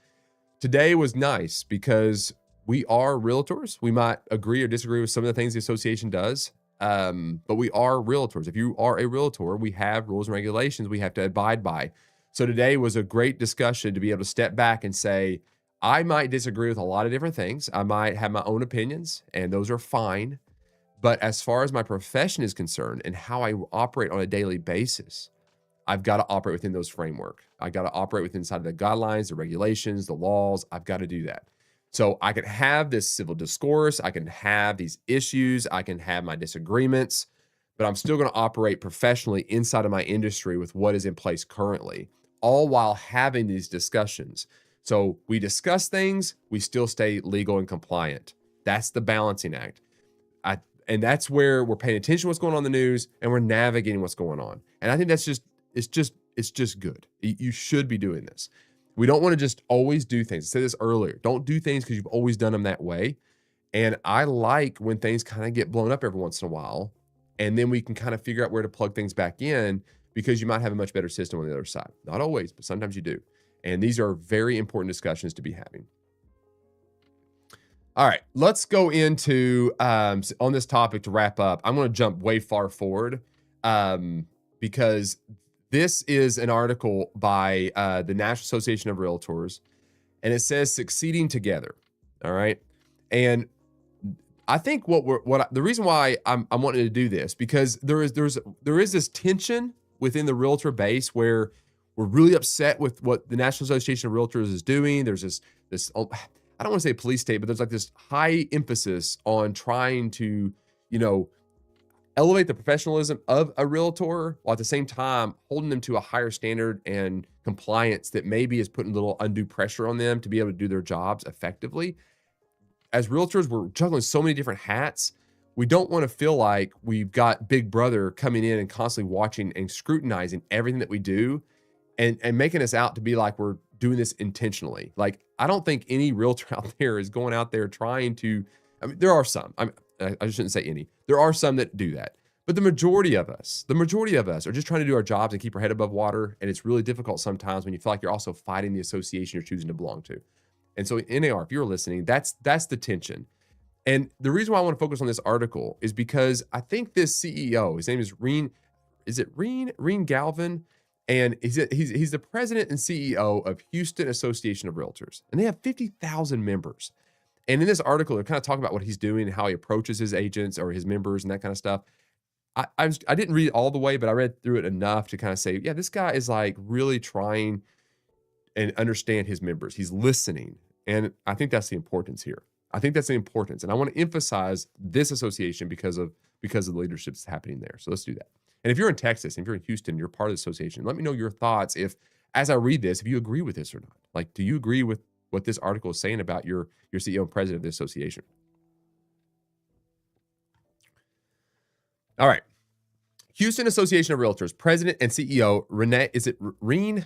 Today was nice because we are realtors. We might agree or disagree with some of the things the association does, but we are realtors. If you are a realtor, we have rules and regulations we have to abide by. So today was a great discussion to be able to step back and say, I might disagree with a lot of different things. I might have my own opinions, and those are fine. But as far as my profession is concerned and how I operate on a daily basis, I've got to operate within those framework. I got to operate within inside of the guidelines, the regulations, the laws. I've got to do that. So I can have this civil discourse. I can have these issues. I can have my disagreements, but I'm still going to operate professionally inside of my industry with what is in place currently, all while having these discussions. So we discuss things, we still stay legal and compliant. That's the balancing act. And that's where we're paying attention to what's going on in the news and we're navigating what's going on. And I think that's it's just good. You should be doing this. We don't want to just always do things. I said this earlier. Don't do things because you've always done them that way. And I like when things kind of get blown up every once in a while. And then we can kind of figure out where to plug things back in because you might have a much better system on the other side. Not always, but sometimes you do. And these are very important discussions to be having. All right, let's go into, on this topic to wrap up. I'm going to jump way far forward because This is an article by the National Association of Realtors, and it says succeeding together. All right. And I think the reason why I'm wanting to do this, because there is this tension within the realtor base where we're really upset with what the National Association of Realtors is doing. There's this I don't want to say police state, but there's like this high emphasis on trying to, elevate the professionalism of a realtor while at the same time holding them to a higher standard and compliance that maybe is putting a little undue pressure on them to be able to do their jobs effectively. As realtors, we're juggling so many different hats. We don't want to feel like we've got Big Brother coming in and constantly watching and scrutinizing everything that we do and making us out to be like we're doing this intentionally. Like, I don't think any realtor out there is going out there trying to, I mean, there are some, I shouldn't say any. There are some that do that. But the majority of us are just trying to do our jobs and keep our head above water. And it's really difficult sometimes when you feel like you're also fighting the association you're choosing to belong to. And so NAR, if you're listening, that's the tension. And the reason why I want to focus on this article is because I think this CEO, his name is Reen Galvin, and he's the president and CEO of Houston Association of Realtors. And they have 50,000 members. And in this article, they're kind of talking about what he's doing and how he approaches his agents or his members and that kind of stuff. I didn't read it all the way, but I read through it enough to kind of say, yeah, this guy is like really trying and understand his members. He's listening. And I think that's the importance here. I think that's the importance. And I want to emphasize this association because of the leadership that's happening there. So let's do that. And if you're in Texas, if you're in Houston, you're part of the association, let me know your thoughts if, as I read this, if you agree with this or not. Like, do you agree with what this article is saying about your CEO and president of the association? All right. Houston Association of Realtors president and CEO Reen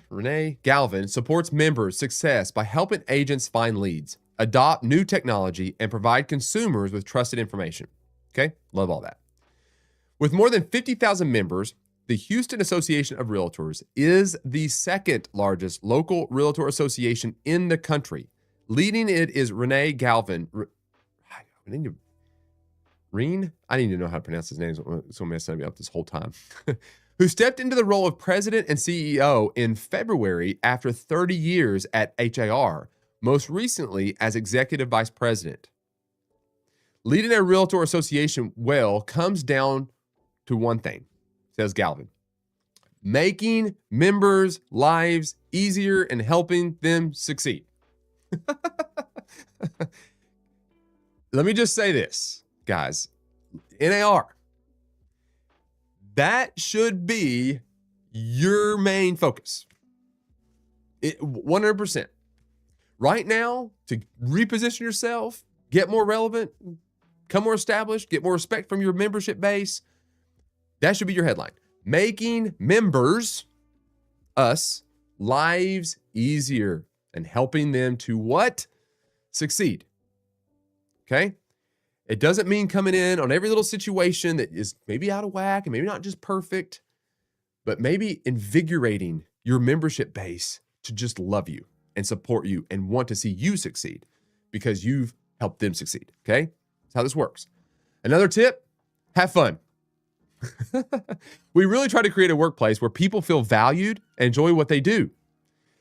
Galvin supports members' success by helping agents find leads, adopt new technology, and provide consumers with trusted information. Okay? Love all that. With more than 50,000 members, the Houston Association of Realtors is the second largest local realtor association in the country. Leading it is Reen Galvin. I need to know how to pronounce his name. So messing me up this whole time. Who stepped into the role of president and CEO in February after 30 years at HAR, most recently as executive vice president. Leading a realtor association well comes down to one thing, says Galvin: making members' lives easier and helping them succeed. Let me just say this, guys. NAR, that should be your main focus. 100%. Right now, to reposition yourself, get more relevant, become more established, get more respect from your membership base, that should be your headline. Making members, us, lives easier and helping them to what? Succeed. Okay? It doesn't mean coming in on every little situation that is maybe out of whack and maybe not just perfect, but maybe invigorating your membership base to just love you and support you and want to see you succeed because you've helped them succeed. Okay? That's how this works. Another tip, have fun. We really try to create a workplace where people feel valued and enjoy what they do.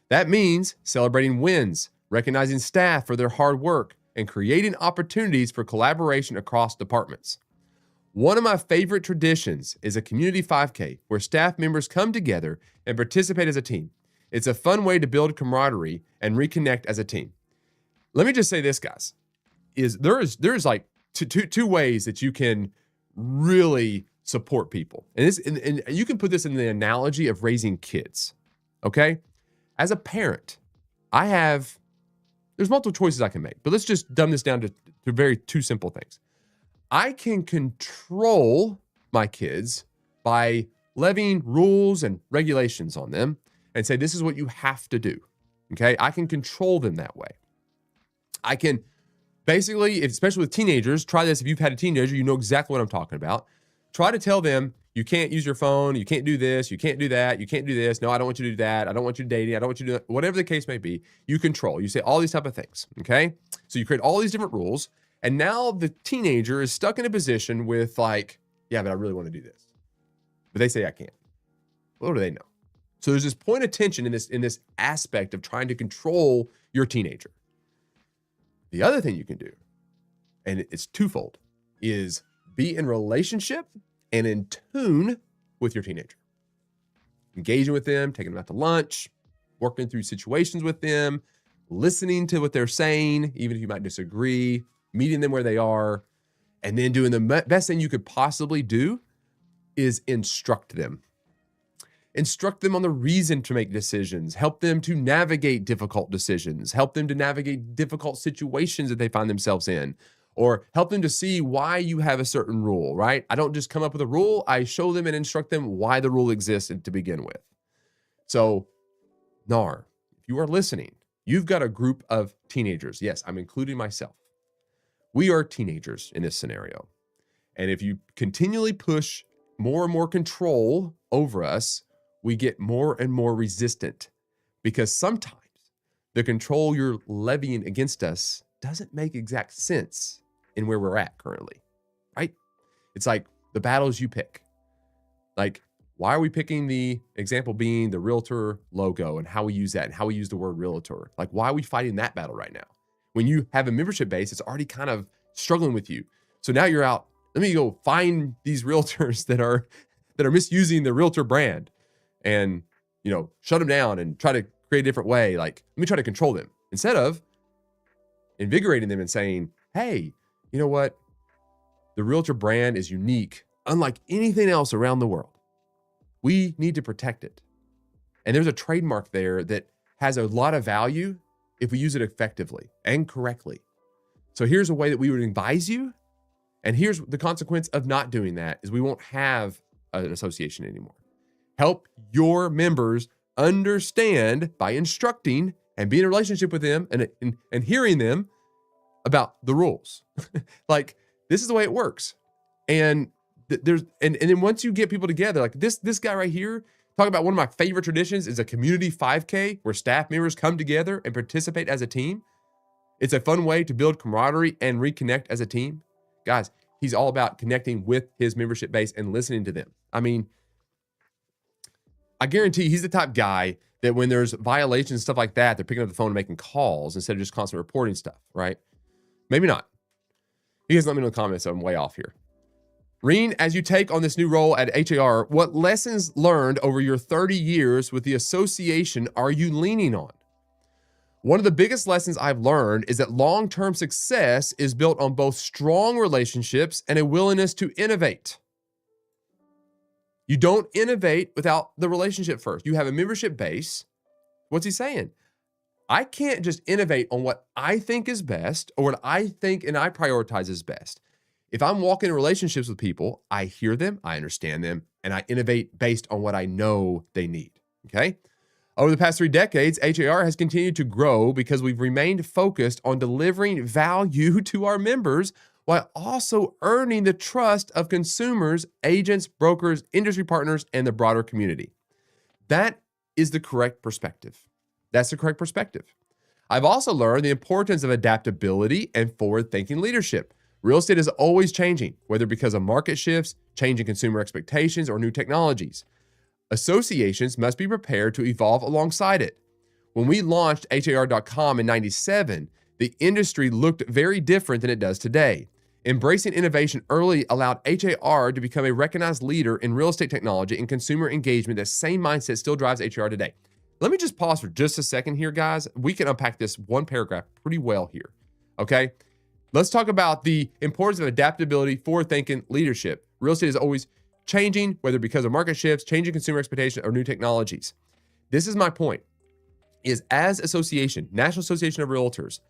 That means celebrating wins, recognizing staff for their hard work, and creating opportunities for collaboration across departments. One of my favorite traditions is a community 5K where staff members come together and participate as a team. It's a fun way to build camaraderie and reconnect as a team. Let me just say this, guys, there's like two ways that you can really support people. And you can put this in the analogy of raising kids, okay? As a parent, there's multiple choices I can make, but let's just dumb this down to two simple things. I can control my kids by levying rules and regulations on them and say, this is what you have to do. Okay. I can control them that way. I can basically, especially with teenagers, try this. If you've had a teenager, you know exactly what I'm talking about. Try to tell them, you can't use your phone. You can't do this. You can't do that. You can't do this. No, I don't want you to do that. I don't want you dating. I don't want you to do that. Whatever the case may be, you control. You say all these type of things, okay? So you create all these different rules, and now the teenager is stuck in a position with like, yeah, but I really want to do this. But they say I can't. What do they know? So there's this point of tension in this aspect of trying to control your teenager. The other thing you can do, and it's twofold, is be in relationship and in tune with your teenager. Engaging with them, taking them out to lunch, working through situations with them, listening to what they're saying, even if you might disagree, meeting them where they are, and then doing the best thing you could possibly do is instruct them. Instruct them on the reason to make decisions, help them to navigate difficult decisions, help them to navigate difficult situations that they find themselves in, or help them to see why you have a certain rule, right? I don't just come up with a rule, I show them and instruct them why the rule exists to begin with. So, NAR, if you are listening, you've got a group of teenagers. Yes, I'm including myself. We are teenagers in this scenario. And if you continually push more and more control over us, we get more and more resistant, because sometimes the control you're levying against us doesn't make exact sense in where we're at currently, right? It's like the battles you pick. Like, why are we picking the example being the realtor logo and how we use that and how we use the word realtor? Like, why are we fighting that battle right now? When you have a membership base, it's already kind of struggling with you. So now you're out, let me go find these realtors that are misusing the realtor brand and, shut them down and try to create a different way. Like, let me try to control them instead of invigorating them and saying, hey, you know what? The realtor brand is unique, unlike anything else around the world. We need to protect it. And there's a trademark there that has a lot of value if we use it effectively and correctly. So here's a way that we would advise you. And here's the consequence of not doing that is we won't have an association anymore. Help your members understand by instructing and being in a relationship with them and hearing them about the rules. Like, this is the way it works. And then once you get people together, like this guy right here, talk about one of my favorite traditions is a community 5K where staff members come together and participate as a team. It's a fun way to build camaraderie and reconnect as a team. Guys, he's all about connecting with his membership base and listening to them. I mean, I guarantee he's the type of guy that when there's violations and stuff like that, they're picking up the phone and making calls instead of just constantly reporting stuff, right? Maybe not. You guys let me know in the comments if I'm way off here. Reen, as you take on this new role at HAR, what lessons learned over your 30 years with the association are you leaning on? One of the biggest lessons I've learned is that long-term success is built on both strong relationships and a willingness to innovate. You don't innovate without the relationship first. You have a membership base. What's he saying? I can't just innovate on what I think is best or what I think and I prioritize as best. If I'm walking in relationships with people, I hear them, I understand them, and I innovate based on what I know they need, okay? Over the past 3 decades, HAR has continued to grow because we've remained focused on delivering value to our members while also earning the trust of consumers, agents, brokers, industry partners, and the broader community. That is the correct perspective. That's the correct perspective. I've also learned the importance of adaptability and forward-thinking leadership. Real estate is always changing, whether because of market shifts, changing consumer expectations, or new technologies. Associations must be prepared to evolve alongside it. When we launched HAR.com in '97, the industry looked very different than it does today. Embracing innovation early allowed HAR to become a recognized leader in real estate technology and consumer engagement. That same mindset still drives HAR today. Let me just pause for just a second here, guys. We can unpack this one paragraph pretty well here, okay? Let's talk about the importance of adaptability, forward-thinking leadership. Real estate is always changing, whether because of market shifts, changing consumer expectations, or new technologies. This is my point, is as association, National Association of Realtors,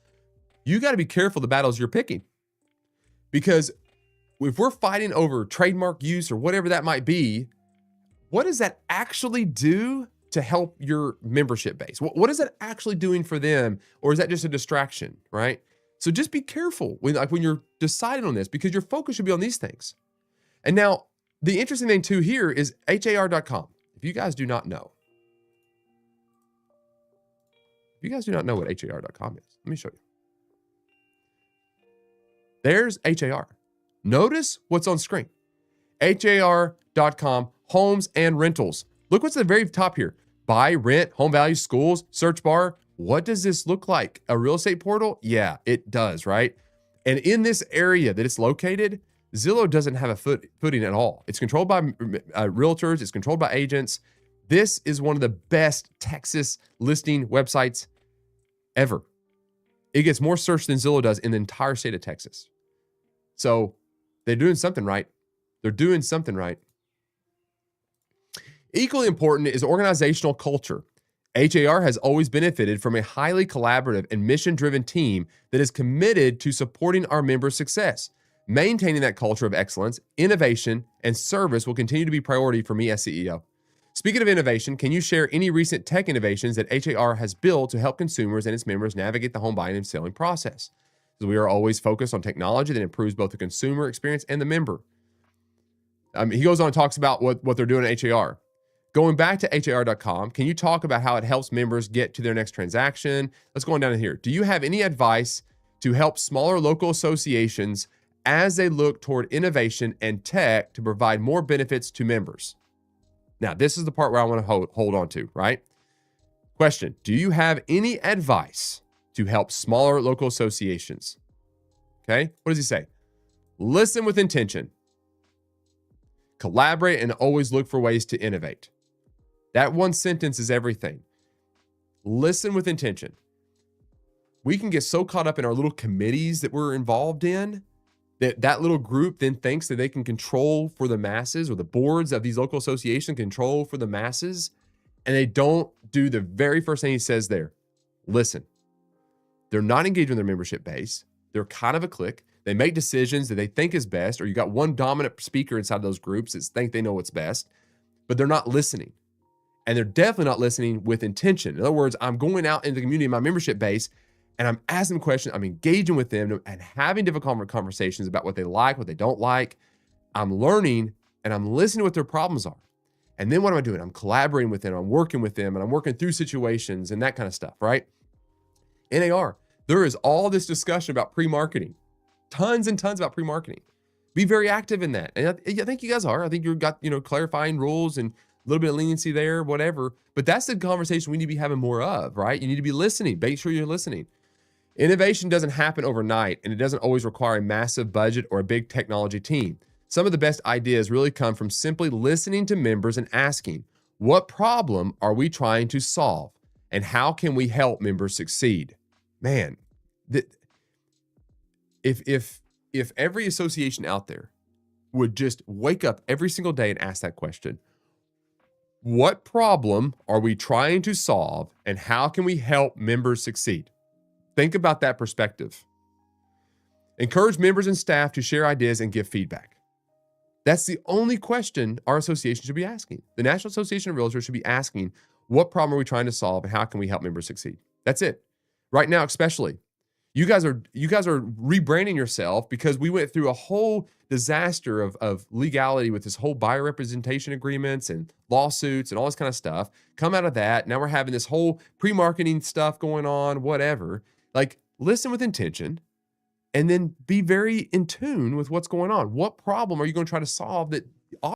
you got to be careful the battles you're picking. Because if we're fighting over trademark use or whatever that might be, what does that actually do to help your membership base? What is that actually doing for them? Or is that just a distraction, right? So just be careful when you're deciding on this, because your focus should be on these things. And now, the interesting thing too here is HAR.com. If you guys do not know what HAR.com is, let me show you. There's HAR. Notice what's on screen. HAR.com, homes and rentals. Look what's at the very top here. Buy, rent, home values, schools, search bar. What does this look like? A real estate portal? Yeah, it does, right? And in this area that it's located, Zillow doesn't have a footing at all. It's controlled by realtors. It's controlled by agents. This is one of the best Texas listing websites ever. It gets more search than Zillow does in the entire state of Texas. So they're doing something right. They're doing something right. Equally important is organizational culture. HAR has always benefited from a highly collaborative and mission-driven team that is committed to supporting our members' success. Maintaining that culture of excellence, innovation, and service will continue to be a priority for me as CEO. Speaking of innovation, can you share any recent tech innovations that HAR has built to help consumers and its members navigate the home buying and selling process? So we are always focused on technology that improves both the consumer experience and the member. He goes on and talks about what they're doing at HAR. Going back to har.com, can you talk about how it helps members get to their next transaction? Let's go on down to here. Do you have any advice to help smaller local associations as they look toward innovation and tech to provide more benefits to members? Now, this is the part where I want to hold on to, right? Question, do you have any advice to help smaller local associations? Okay, what does he say? Listen with intention. Collaborate and always look for ways to innovate. That one sentence is everything. Listen with intention. We can get so caught up in our little committees that we're involved in that little group then thinks that they can control for the masses, or the boards of these local associations control for the masses, and they don't do the very first thing he says there. Listen. They're not engaged with their membership base. They're kind of a clique. They make decisions that they think is best, or you got one dominant speaker inside those groups that think they know what's best, but they're not listening. And they're definitely not listening with intention. In other words, I'm going out into the community, my membership base, and I'm asking them questions. I'm engaging with them and having difficult conversations about what they like, what they don't like. I'm learning and I'm listening to what their problems are. And then what am I doing? I'm collaborating with them. I'm working with them and I'm working through situations and that kind of stuff, right? NAR, there is all this discussion about pre-marketing. Tons and tons about pre-marketing. Be very active in that. And I think you guys are. I think you've got, clarifying rules and a little bit of leniency there, whatever. But that's the conversation we need to be having more of, right? You need to be listening. Make sure you're listening. Innovation doesn't happen overnight, and it doesn't always require a massive budget or a big technology team. Some of the best ideas really come from simply listening to members and asking, what problem are we trying to solve? And how can we help members succeed? Man, if every association out there would just wake up every single day and ask that question, what problem are we trying to solve and how can we help members succeed? Think about that perspective. Encourage members and staff to share ideas and give feedback. That's the only question our association should be asking. The National Association of Realtors should be asking, what problem are we trying to solve and how can we help members succeed? That's it. Right now, especially. You guys are rebranding yourself because we went through a whole disaster of legality with this whole buyer representation agreements and lawsuits and all this kind of stuff. Come out of that. Now we're having this whole pre-marketing stuff going on, whatever. Like, listen with intention and then be very in tune with what's going on. What problem are you going to try to solve that